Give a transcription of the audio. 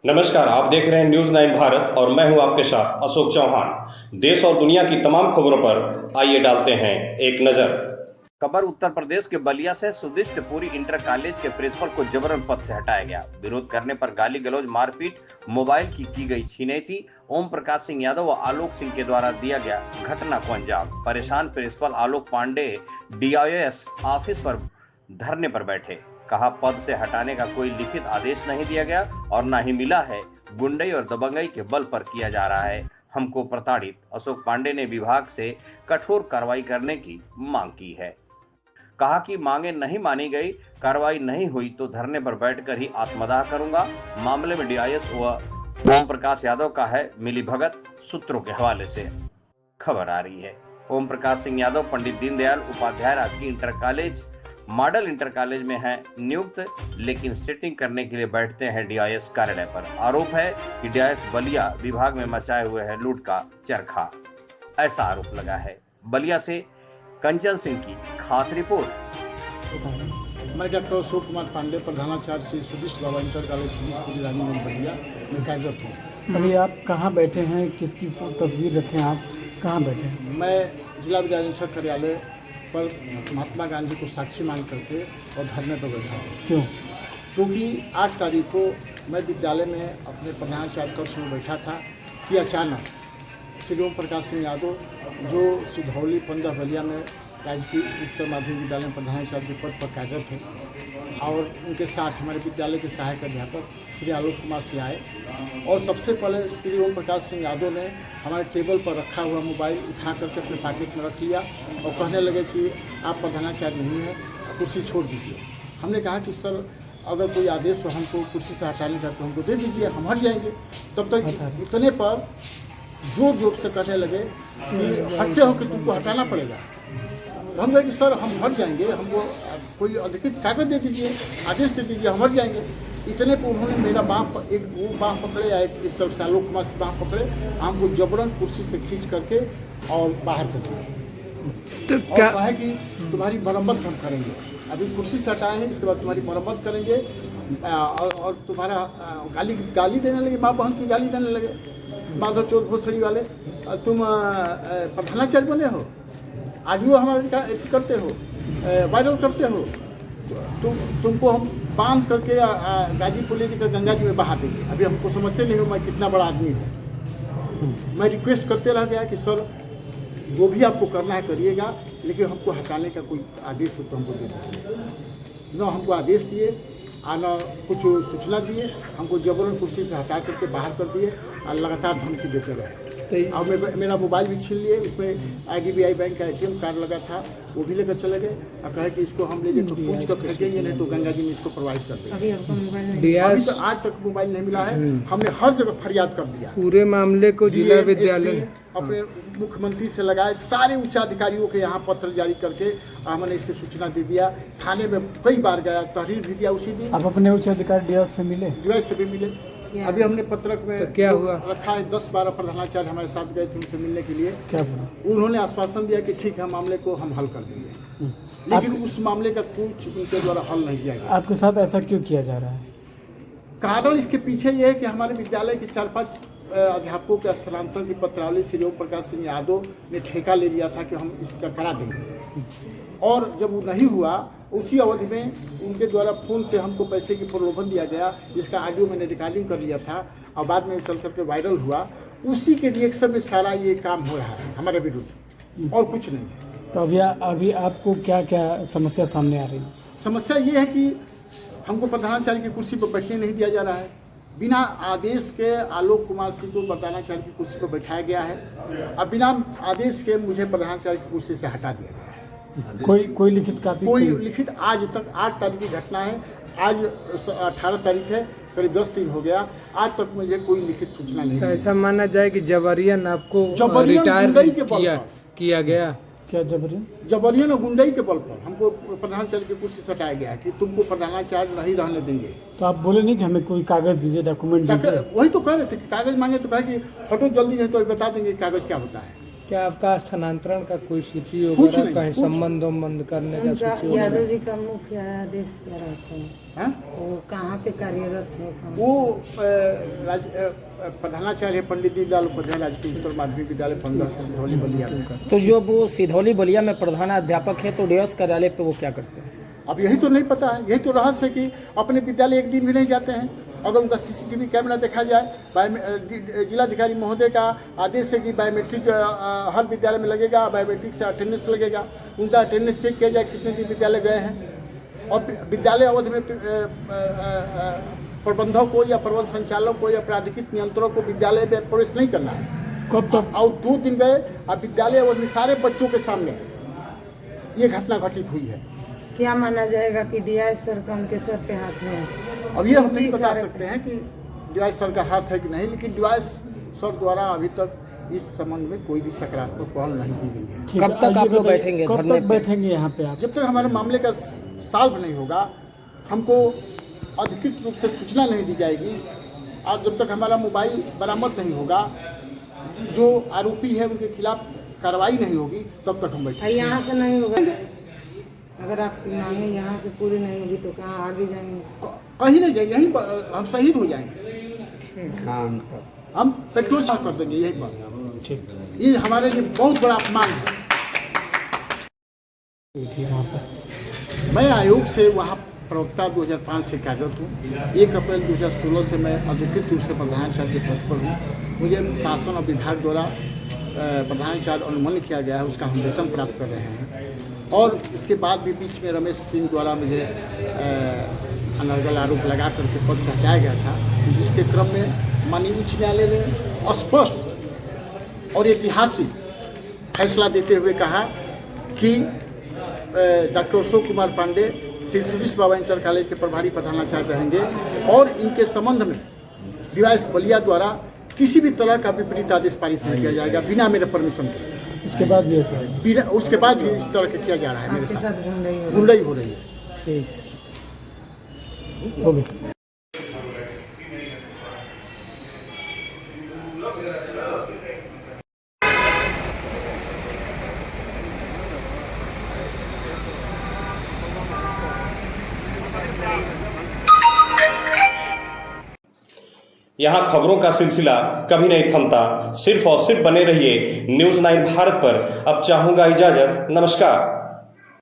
नमस्कार, आप देख रहे हैं न्यूज 9 भारत और मैं हूं आपके साथ अशोक चौहान। देश और दुनिया की तमाम खबरों पर आइए डालते हैं एक नजर। खबर उत्तर प्रदेश के बलिया से सुदिष्टपुरी इंटर कॉलेज के प्रिंसिपल को जबरन पद से हटाया गया। विरोध करने पर गाली गलौज, मारपीट, मोबाइल की गई छिनैती ओम प्रकाश सिंह यादव व आलोक सिंह के द्वारा दिया गया घटना को अंजाम। परेशान प्रिंसिपल आलोक पांडे डीआईएस ऑफिस पर धरने पर बैठे। कहा, पद से हटाने का कोई लिखित आदेश नहीं दिया गया और न ही मिला है। गुंडई और दबंगई के बल पर किया जा रहा है हमको प्रताड़ित। अशोक पांडे ने विभाग से कठोर कार्रवाई करने की मांग की है। कहा कि मांगे नहीं मानी गई, कार्रवाई नहीं हुई तो धरने पर बैठकर ही आत्मदाह करूंगा। मामले में डीआईएस व ओम प्रकाश यादव का है मिलीभगत, सूत्रों के हवाले से खबर आ रही है। ओम प्रकाश सिंह यादव पंडित दीनदयाल उपाध्याय राजकीय inter college model inter college में है नियुक्त, लेकिन सिटिंग करने के लिए बैठते हैं डीआईएस कार्यालय पर। आरोप है कि डीआईएस बलिया विभाग में मचाए हुए है लूट का चरखा, ऐसा आरोप लगा है। बलिया से कंचन सिंह की खास रिपोर्ट। मैं डॉक्टर अशोक कुमार पांडे, प्रधानाचार्य श्री सुदिष्ट बाबा इंटर कॉलेज सुदिष्टपुरी रानीगंज बलिया में कार्यरत हूँ। अभी आप कहाँ बैठे हैं, किसकी तस्वीर रखें, आप कहाँ बैठे हैं? मैं जिला विद्यालय कार्यालय पर महात्मा गांधी को साक्षी मान करके और धरने पर बैठा हूँ। क्यों? क्योंकि 8 तारीख को मैं विद्यालय में अपने प्रधानाचार्य कक्ष में बैठा था कि अचानक श्री ओम प्रकाश सिंह यादव, जो सिधौली 15 बलिया में राजकीय उच्च माध्यमिक विद्यालय में प्रधानाचार्य के पद पर कार्यरत है, और उनके साथ हमारे विद्यालय के सहायक अध्यापक श्री आलोक कुमार सिंह आए और सबसे पहले श्री ओम प्रकाश सिंह यादव ने हमारे टेबल पर रखा हुआ मोबाइल उठा करके अपने पॉकेट में रख लिया और कहने लगे कि आप प्रधानाचार्य नहीं हैं, कुर्सी छोड़ दीजिए। हमने कहा कि सर, अगर कोई आदेश हो हमको कुर्सी से हटाने का तो हमको दे दीजिए, हम हट जाएंगे। तब तक इतने पर जोर जोर से कहने लगे कि हटते हो कि तुमको हटाना पड़ेगा। तो हम कहे कि सर, हम हट जाएंगे, हमको कोई अधिकृत कागज दे दीजिए, आदेश दे दीजिए, हम हट जाएंगे। इतने पर उन्होंने मेरा वो बाँह पकड़े, या एक तरफ से आलोक कुमार से बाँह पकड़े, हमको जबरन कुर्सी से खींच करके और बाहर कर दिया। तो क्या कहा कि तुम्हारी मरम्मत हम करेंगे, अभी कुर्सी से हटाए हैं, इसके बाद तुम्हारी मरम्मत करेंगे। और तुम्हारा गाली देने लगे, माँ बहन की गाली देने लगे, माधव चौक घोसड़ी वाले, तुम प्रधानाचार्य बने हो, ऑडियो हमारे ऐसे करते हो, वायरल करते हो, तुमको हम बांध करके गाजीपुर लेकर गंगा जी में बहा देंगे। अभी हमको समझते नहीं हो मैं कितना बड़ा आदमी हूँ। मैं रिक्वेस्ट करते रह गया कि सर, जो भी आपको करना है करिएगा, लेकिन हमको हटाने का कोई आदेश हो तो हमको दे दीजिए। न हमको आदेश दिए न कुछ सूचना दिए, हमको जबरन कुर्सी से हटा करके बाहर कर दिए और लगातार धमकी देते रहे। और मेरा मोबाइल भी छीन लिए, उसमें आईडीबीआई बैंक का एटीएम कार्ड लगा था, वो भी लेकर चले गए और कहे कि इसको हम ले जाकर पूछ कर फेंकेंगे, नहीं तो गंगा जी में इसको प्रोवाइड कर देंगे। अभी तो आज तक मोबाइल नहीं मिला है। हमने हर जगह फरियाद कर दिया। पूरे मामले को जिला विद्यालय अपने मुख्यमंत्री से लगाए, सारे उच्चाधिकारियों के यहाँ पत्र जारी करके हमने इसकी सूचना दे दिया। थाने में कई बार गया, तहरीर भी दिया उसी दिन। आप अपने उच्चाधिकारी डीआईएस से मिले? डीआईएस से भी मिले। अभी हमने पत्रक में तो क्या हुआ? रखा है, 10-12 प्रधानाचार्य हमारे साथ गए थे उनसे मिलने के लिए। क्या बोला? उन्होंने आश्वासन दिया कि ठीक है, मामले को हम हल कर देंगे, लेकिन उस मामले का कुछ उनके द्वारा हल नहीं किया गया। आपके साथ ऐसा क्यों किया जा रहा है? कारण इसके पीछे ये है कि हमारे विद्यालय के 4-5 अध्यापकों के स्थानांतरण की पत्रावली श्री ओम प्रकाश सिंह यादव ने ठेका ले लिया था कि हम इसका करा देंगे, और जब वो नहीं हुआ, उसी अवधि में उनके द्वारा फ़ोन से हमको पैसे की प्रलोभन दिया गया, जिसका ऑडियो मैंने रिकॉर्डिंग कर लिया था और बाद में चल करके वायरल हुआ। उसी के रिएक्शन में सारा ये काम हो रहा है हमारे विरुद्ध, और कुछ नहीं है। तो अभी आपको क्या क्या समस्या सामने आ रही है? समस्या ये है कि हमको प्रधानाचार्य की कुर्सी पर बैठने नहीं दिया जा रहा है। बिना आदेश के आलोक कुमार सिंह को प्रधानाचार्य की कुर्सी पर बैठाया गया है, और बिना आदेश के मुझे प्रधानाचार्य की कुर्सी से हटा दिया गया है। कोई लिखित कापी? कोई लिखित आज तक, 8 तारीख की घटना है, आज 18 तारीख है, करीब 10 दिन हो गया, आज तक मुझे कोई लिखित सूचना नहीं मिली। ऐसा माना जाए कि जबरियन आपको रिटायर किया गया? क्या जबरियन और गुंडई के बल पर हमको प्रधानाचार्य की कुर्सी से हटाया गया कि तुमको प्रधानाचार्य नहीं रहने देंगे। तो आप बोले नहीं कि हमें कोई कागज दीजिए, डॉक्यूमेंट दीजिए? वही तो कह रहे थे कि कागज मांगे तो कहा कि फोटो जल्दी नहीं तो बता देंगे कागज क्या होता है। क्या आपका स्थानांतरण का कोई सूची कुछ वगैरह नहीं, कहीं कुछ संबंध करने का उनका सूची यादव वगैरह? जी का मुख्य आदेश क्या रहता है? हैं? वो कहाँ पे कार्यरत है? वो प्रधानाचार्य पंडित दीनदयाल उपाध्याय राजकीय उच्चतर माध्यमिक विद्यालय 15 सिधौली बलिया में। तो जो वो सिधौली बलिया में प्रधानाध्यापक है तो डीएस कार्यालय पे वो क्या करते हैं? अब यही तो नहीं पता है, यही तो रहस्य है कि अपने विद्यालय एक दिन भी नहीं जाते हैं। अगर उनका सीसीटीवी कैमरा देखा जाए, जिलाधिकारी महोदय का आदेश है कि बायोमेट्रिक हर विद्यालय में लगेगा, बायोमेट्रिक से अटेंडेंस लगेगा, उनका अटेंडेंस चेक किया जाए कितने दिन विद्यालय गए हैं। और विद्यालय अवधि में प्रबंधक को या प्रबंध संचालक को या प्राधिकृत नियंत्रक को विद्यालय में प्रवेश नहीं करना है। कब तक? और 2 दिन गए अब विद्यालय अवधि में सारे बच्चों के सामने ये घटना घटित हुई है। क्या माना जाएगा कि डीआई सर का उनके सर पे हाथ है? अब ये हम नहीं बता सकते हैं कि डीवाइस सर का हाथ है कि नहीं, लेकिन डीवाइस सर द्वारा अभी तक इस संबंध में कोई भी सकारात्मक पहल नहीं की गई है। कब तक आप लोग बैठेंगे कब धरने तक पे? बैठेंगे यहाँ पे आप? जब तक हमारे मामले का सॉल्व नहीं होगा, हमको अधिकृत रूप से सूचना नहीं दी जाएगी और जब तक हमारा मोबाइल बरामद नहीं होगा, जो आरोपी है उनके खिलाफ कार्रवाई नहीं होगी, तब तक हम बैठेंगे। यहाँ से नहीं होगा? अगर आपकी मांगे यहाँ से पूरी नहीं होगी तो कहाँ आगे जाएंगे? कहीं नहीं जाएंगे, यहीं पर हम शहीद हो जाएंगे। हम पेट्रोल छाप कर देंगे यहीं पर। ये हमारे लिए बहुत बड़ा अपमान है। मैं आयोग से वहाँ प्रवक्ता 2005 से कार्यरत हूँ। 1 अप्रैल 2016 से मैं अधिकृत रूप से प्रधानाचार्य के पद पर हूँ। मुझे शासन और विभाग द्वारा प्रधानाचार्य अनुमोदन किया गया है, उसका हम वेतन प्राप्त कर रहे हैं। और इसके बाद भी बीच में रमेश सिंह द्वारा मुझे अनर्गल आरोप लगा करके पद से हटाया गया था, जिसके क्रम में माननीय उच्च न्यायालय ने स्पष्ट और ऐतिहासिक फैसला देते हुए कहा कि डॉक्टर अशोक कुमार पांडे श्री सुरेश बाबा इंटर कॉलेज के प्रभारी प्रधानाचार्य रहेंगे और इनके संबंध में डीवाइस बलिया द्वारा किसी भी तरह का विपरीत आदेश पारित नहीं किया जाएगा बिना मेरे परमिशन के। उसके बाद भी ऐसा बिना उसके बाद भी इस तरह का किया जा रहा है। मेरे आपके साथ साथ गुंडाई हो रही है। ठीक हो गया। यहाँ खबरों का सिलसिला कभी नहीं थमता। सिर्फ और सिर्फ बने रहिए न्यूज़ 9 भारत पर। अब चाहूंगा इजाजत। नमस्कार।